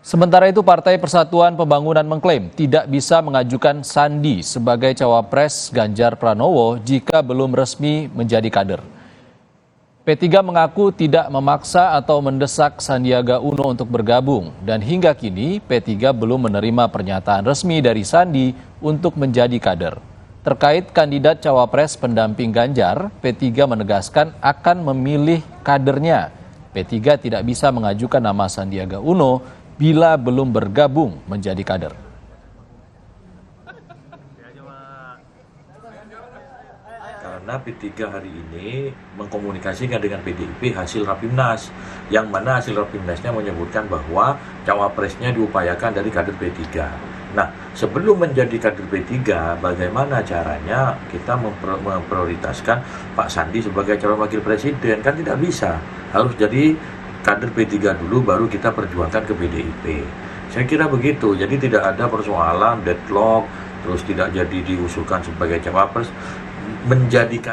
Sementara itu, Partai Persatuan Pembangunan mengklaim tidak bisa mengajukan Sandi sebagai cawapres Ganjar Pranowo jika belum resmi menjadi kader. P3 mengaku tidak memaksa atau mendesak Sandiaga Uno untuk bergabung dan hingga kini P3 belum menerima pernyataan resmi dari Sandi untuk menjadi kader. Terkait kandidat cawapres pendamping Ganjar, P3 menegaskan akan memilih kadernya. P3 tidak bisa mengajukan nama Sandiaga Uno bila belum bergabung menjadi kader. Karena P3 hari ini mengkomunikasikan dengan PDIP hasil Rapimnas, yang mana hasil Rapimnasnya menyebutkan bahwa cawapresnya diupayakan dari kader P3. Nah, sebelum menjadi kader P3, bagaimana caranya kita memprioritaskan Pak Sandi sebagai calon wakil presiden? Kan tidak bisa, harus jadi kader P3 dulu baru kita perjuangkan ke PDIP. Saya kira begitu, jadi tidak ada persoalan deadlock, terus tidak jadi diusulkan sebagai cawapres, menjadikan